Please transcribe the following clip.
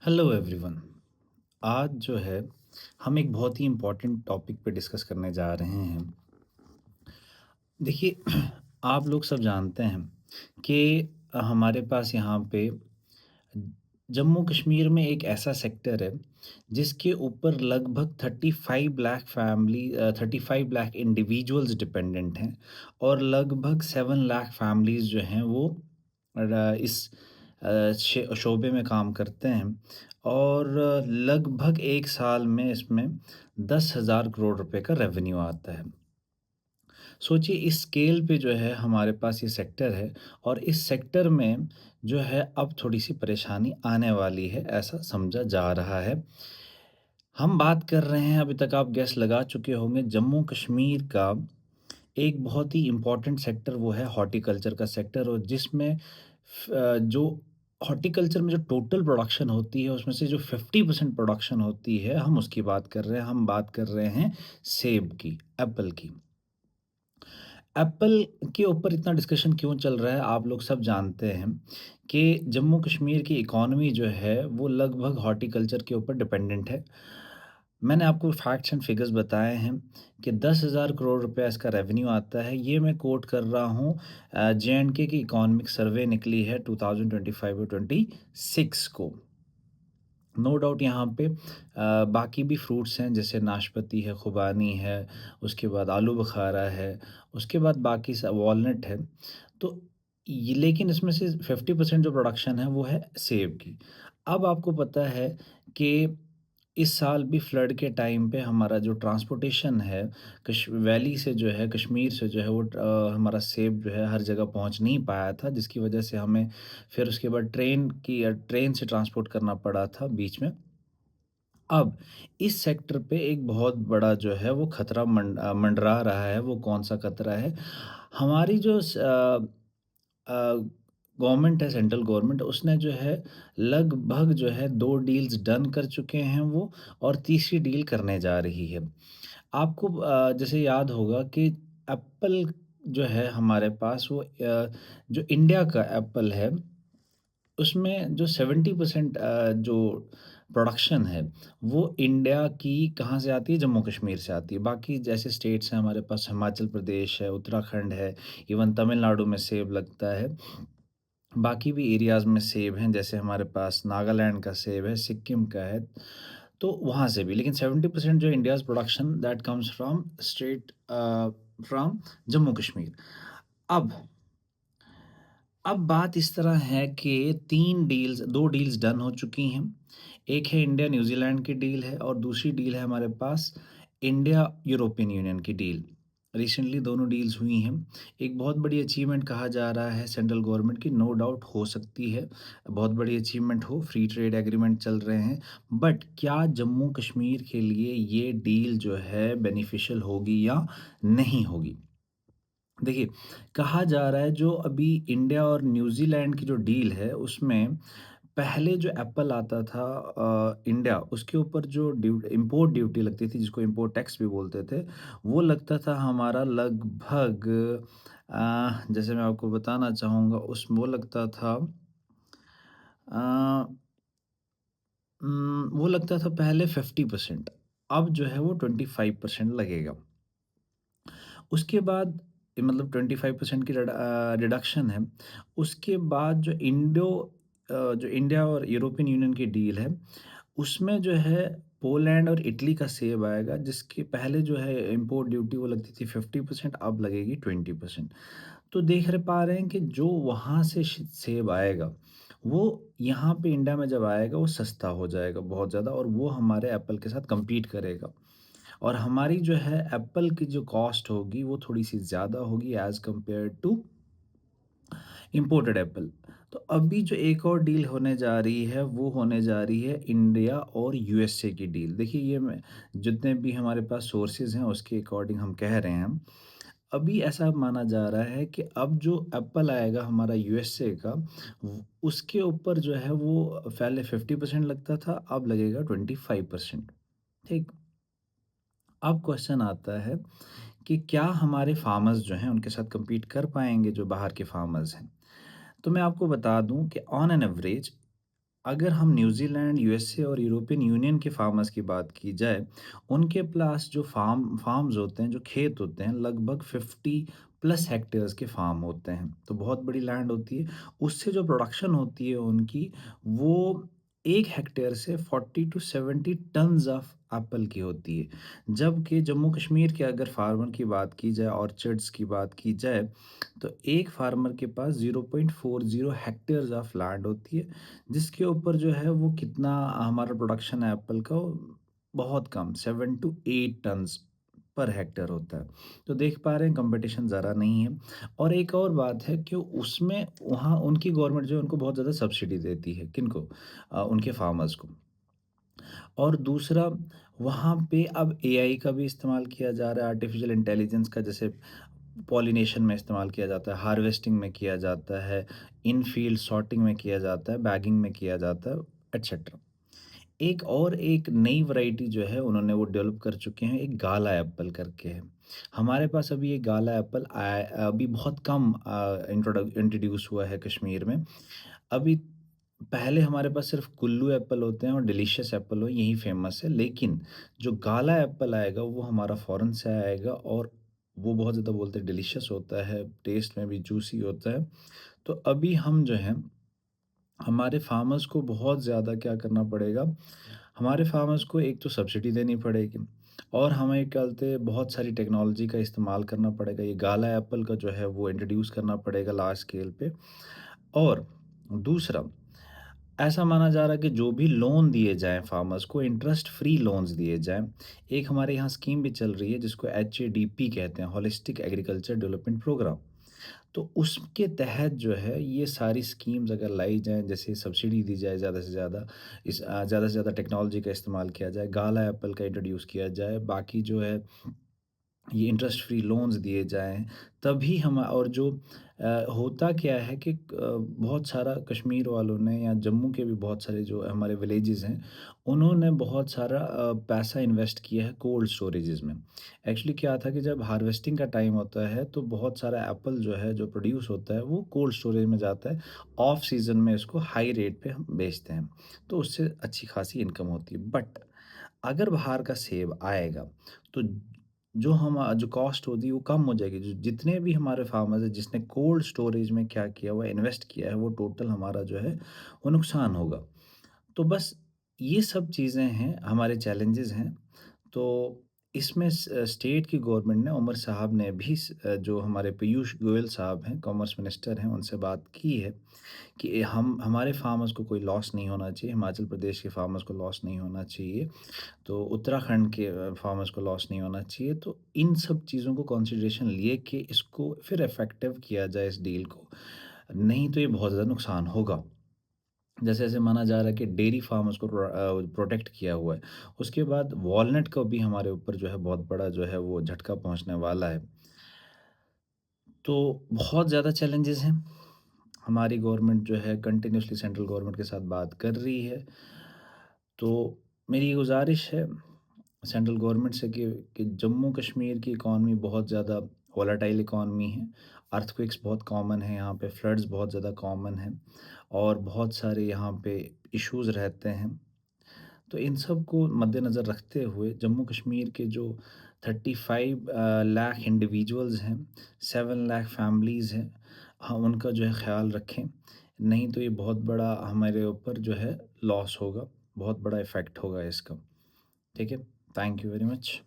Hello everyone. आज जो है हम एक बहुत ही इम्पोर्टेंट टॉपिक पे डिस्कस करने जा रहे हैं। देखिए, आप लोग सब जानते हैं कि हमारे पास यहाँ पे जम्मू कश्मीर में एक ऐसा सेक्टर है जिसके ऊपर लगभग 35 lakh family 35 lakh individuals dependent हैं और लगभग 7 लाख फैमिलीज़ जो हैं वो इस शोबे में काम करते हैं और लगभग एक साल में इसमें 10,000 करोड़ रुपए का रेवेन्यू आता है। सोचिए इस स्केल पे जो है हमारे पास ये सेक्टर है और इस सेक्टर में जो है अब थोड़ी-सी परेशानी आने वाली है, ऐसा समझा जा रहा है। हम बात कर रहे हैं, अभी तक आप गेस लगा चुके होंगे, जम्मू कश्मीर का एक बहुत ही इम्पोर्टेंट सेक्टर वो है हॉर्टिकल्चर का सेक्टर और जिसमें जो हॉर्टिकल्चर में जो टोटल प्रोडक्शन होती है उसमें से जो 50% प्रोडक्शन होती है हम उसकी बात कर रहे हैं। हम बात कर रहे हैं सेब की, एप्पल की। एप्पल के ऊपर इतना डिस्कशन क्यों चल रहा है, आप लोग सब जानते हैं कि जम्मू कश्मीर की इकॉनमी जो है वो लगभग हॉर्टिकल्चर के ऊपर डिपेंडेंट है। मैंने आपको फैक्ट्स एंड फिगर्स बताए हैं कि 10,000 करोड़ रुपया इसका रेवेन्यू आता है। ये मैं कोट कर रहा हूँ जे.एंड.के की इकोनॉमिक सर्वे निकली है 2025 और 26 को। नो डाउट यहाँ पे बाकी भी फ्रूट्स हैं जैसे नाशपाती है, खुबानी है, उसके बाद आलू बुखारा है, उसके बाद बाकी वॉलनट है। तो ये लेकिन इसमें से 50% जो प्रोडक्शन है वो है सेब की। अब आपको पता है कि इस साल भी फ्लड के टाइम पे हमारा जो ट्रांसपोर्टेशन है कश वैली से जो है कश्मीर से जो है वो हमारा सेब जो है हर जगह पहुंच नहीं पाया था, जिसकी वजह से हमें फिर उसके बाद ट्रेन से ट्रांसपोर्ट करना पड़ा था बीच में। अब इस सेक्टर पे एक बहुत बड़ा जो है वो खतरा मंडरा रहा है। वो कौन-सा खतरा है? हमारी जो गवर्नमेंट है, सेंट्रल गवर्नमेंट, उसने जो है लगभग जो है 2 डील्स डन कर चुके हैं वो और तीसरी डील करने जा रही है। आपको जैसे याद होगा कि एप्पल जो है हमारे पास वो जो इंडिया का एप्पल है उसमें जो 70% जो प्रोडक्शन है, वो इंडिया की कहाँ से आती है? जम्मू कश्मीर से आती है। बाकी जैसे स्टेट्स हैं हमारे पास, हिमाचल प्रदेश है, उत्तराखंड है, इवन तमिलनाडु में सेब लगता है। बाकी भी एरियाज़ में सेब हैं, जैसे हमारे पास नागालैंड का सेब है, सिक्किम का है, तो वहाँ से भी। लेकिन 70% जो India's production that comes from Jammu Kashmir. अब अब बात इस तरह है कि 3 डील्स 2 डील्स डन हो चुकी हैं। एक है इंडिया न्यूज़ीलैंड की डील है और दूसरी डील है हमारे पास इंडिया यूरोपियन यूनियन की डील। रिसेंटली दोनों डील्स हुई हैं। एक बहुत बड़ी अचीवमेंट कहा जा रहा है सेंट्रल गवर्नमेंट की, नो डाउट हो सकती है, बहुत बड़ी अचीवमेंट हो, फ्री ट्रेड एग्रीमेंट चल रहे हैं। बट क्या जम्मू कश्मीर के लिए ये डील जो है बेनिफिशियल होगी या नहीं होगी? देखिए, कहा जा रहा है जो अभी इंडिया और न्यूज़ीलैंड की जो डील है उसमें पहले जो एप्पल आता था इंडिया, उसके ऊपर जो इम्पोर्ट ड्यूटी लगती थी जिसको इम्पोर्ट टैक्स भी बोलते थे, वो लगता था हमारा लगभग जैसे मैं आपको बताना चाहूँगा उस वो लगता था अ, वो लगता था पहले 50%, अब जो है वो 25% लगेगा। उसके बाद मतलब 25% की रिडक्शन है। उसके बाद जो इंडिया और यूरोपियन यूनियन की डील है, उसमें जो है पोलैंड और इटली का सेब आएगा, जिसके पहले जो है इम्पोर्ट ड्यूटी वो लगती थी 50%, अब लगेगी 20%। तो देख रहे पा रहे हैं कि जो वहाँ से सेब आएगा, वो यहाँ पे इंडिया में जब आएगा वो सस्ता हो जाएगा बहुत ज़्यादा और वो हमारे एप्पल के साथ कम्पीट करेगा। और हमारी जो है एप्पल की जो कॉस्ट होगी वो थोड़ी-सी ज़्यादा होगी as compare to imported apple. तो अभी जो एक और डील होने जा रही है वो होने जा रही है इंडिया और यूएसए की डील। देखिए ये मैं जितने भी हमारे पास सोर्सेज़ हैं उसके अकॉर्डिंग हम कह रहे हैं। अभी ऐसा माना जा रहा है कि अब जो एप्पल आएगा हमारा यूएसए का उसके ऊपर जो है वो पहले 50% लगता था, अब लगेगा 25%। ठीक। अब क्वेश्चन आता है कि क्या हमारे फार्मर्स जो हैं उनके साथ compete कर पाएँगे जो बाहर के फार्मर्स हैं? तो मैं आपको बता दूँ कि ऑन एन एवरेज अगर हम न्यूज़ीलैंड, यूएसए और यूरोपियन यूनियन के फार्मर्स की बात की जाए, उनके पास जो फार्म्स होते हैं, जो खेत होते हैं, लगभग 50 प्लस हेक्टेयर्स के फार्म होते हैं। तो बहुत बड़ी लैंड होती है। उससे जो प्रोडक्शन होती है उनकी, वो 1 हेक्टेयर से 40 टू 70 टन्स ऑफ एप्पल की होती है। जबकि जम्मू कश्मीर के अगर फार्मर की बात की जाए, ऑर्चर्ड्स की बात की जाए, तो एक फार्मर के पास 0.40 हेक्टेयर्स ऑफ लैंड होती है, जिसके ऊपर जो है वो कितना हमारा प्रोडक्शन है एप्पल का, वो बहुत कम 7 टू 8 टन्स पर हेक्टेयर होता है। तो देख पा रहे हैं कंपटीशन ज़रा नहीं है। और एक और बात है कि उसमें वहाँ उनकी गवर्नमेंट जो है उनको बहुत ज़्यादा सब्सिडी देती है, किनको? उनके फार्मर्स को। और दूसरा, वहाँ पे अब एआई का भी इस्तेमाल किया जा रहा है, आर्टिफ़िशियल इंटेलिजेंस का, जैसे पॉलिनेशन में इस्तेमाल किया जाता है, हार्वेस्टिंग में किया जाता है, इन फील्ड सॉर्टिंग में किया जाता है, बैगिंग में किया जाता है, एटसेट्रा। एक नई वैरायटी जो है उन्होंने वो डेवलप कर चुके हैं, एक गाला एप्पल करके है। हमारे पास अभी ये गाला एप्पल आया अभी बहुत कम इंट्रोड्यूस हुआ है कश्मीर में। अभी पहले हमारे पास सिर्फ़ कुल्लू एप्पल होते हैं और डिलीशियस एप्पल हो, यही फ़ेमस है। लेकिन जो गाला एप्पल आएगा वो हमारा फ़ॉरेन से आएगा, और वो बहुत ज़्यादा बोलते हैं डिलीशियस होता है, टेस्ट में भी जूसी होता है। तो अभी हम जो हैं, हमारे फार्मर्स को बहुत ज़्यादा क्या करना पड़ेगा, हमारे फार्मर्स को एक तो सब्सिडी देनी पड़ेगी, और हमें क्या बोलते हैं बहुत सारी टेक्नोलॉजी का इस्तेमाल करना पड़ेगा। ये गाला एप्पल का जो है वो इंट्रोड्यूस करना पड़ेगा लार्ज स्केल पे। और दूसरा, ऐसा माना जा रहा है कि जो भी लोन दिए जाएँ फार्मर्स को, इंटरेस्ट फ्री लोन्स दिए जाएँ। एक हमारे यहाँ स्कीम भी चल रही है जिसको एचएडीपी कहते हैं, होलिस्टिक एग्रीकल्चर डेवलपमेंट प्रोग्राम। तो उसके तहत जो है ये सारी स्कीम्स अगर लाई जाएँ, जैसे सब्सिडी दी जाए ज़्यादा से ज़्यादा, ज़्यादा से ज़्यादा टेक्नोलॉजी का इस्तेमाल किया जाए, गाला एप्पल का इंट्रोड्यूस किया जाए, बाकी जो है ये इंटरेस्ट फ्री लोन्स दिए जाएँ, तभी हम, और जो होता क्या है कि बहुत सारा कश्मीर वालों ने या जम्मू के भी बहुत सारे जो हमारे विलेजेज़ हैं, उन्होंने बहुत सारा पैसा इन्वेस्ट किया है कोल्ड स्टोरेजेज़ में। एक्चुअली क्या था कि जब हार्वेस्टिंग का टाइम होता है, तो बहुत सारा एप्पल जो है, जो प्रोड्यूस होता है, वो कोल्ड स्टोरेज में जाता है। ऑफ सीज़न में इसको हाई रेट पे हम बेचते हैं, तो उससे अच्छी खासी इनकम होती है। बट अगर बाहर का सेब आएगा, तो जो कॉस्ट होती है वो कम हो जाएगी। जो जितने भी हमारे फार्मर्स हैं जिसने कोल्ड स्टोरेज में क्या किया हुआ है, इन्वेस्ट किया है, वो टोटल हमारा जो है वो नुकसान होगा। तो बस ये सब चीज़ें हैं, हमारे चैलेंजेस हैं। तो इसमें स्टेट की गवर्नमेंट ने, उमर साहब ने भी जो हमारे पीयूष गोयल साहब हैं, कॉमर्स मिनिस्टर हैं, उनसे बात की है कि हम हमारे फार्मर्स को कोई लॉस नहीं होना चाहिए, हिमाचल प्रदेश के फार्मर्स को लॉस नहीं होना चाहिए। तो उत्तराखंड के फार्मर्स को लॉस नहीं होना चाहिए। तो इन सब चीज़ों को कंसिडरेशन लिए कि इसको फिर इफ़ेक्टिव किया जाए इस डील को, नहीं तो ये बहुत ज़्यादा नुकसान होगा। जैसे-जैसे माना जा रहा है कि डेयरी फार्मर्स को प्रोटेक्ट किया हुआ है, उसके बाद वॉलनट को भी हमारे ऊपर जो है बहुत बड़ा जो है वो झटका पहुँचने वाला है। तो बहुत ज़्यादा चैलेंजेस हैं। हमारी गवर्नमेंट जो है कंटिन्यूअसली सेंट्रल गवर्नमेंट के साथ बात कर रही है। तो मेरी ये गुज़ारिश है सेंट्रल गवर्नमेंट से कि जम्मू कश्मीर की इकॉनमी बहुत ज़्यादा वोलेटाइल इकॉनमी है। अर्थक्वेक्स बहुत कॉमन है यहाँ पे, फ्लड्स बहुत ज़्यादा कॉमन हैं, और बहुत सारे यहाँ पे इश्यूज़ रहते हैं। तो इन सब को मद्देनज़र रखते हुए जम्मू कश्मीर के जो 35 लाख इंडिविजुअल्स हैं, 7 लाख फैमिलीज़ हैं, हम उनका जो है ख़्याल रखें। नहीं तो ये बहुत बड़ा हमारे ऊपर जो है लॉस होगा, बहुत बड़ा इफ़ेक्ट होगा इसका। ठीक है? Thank you very much.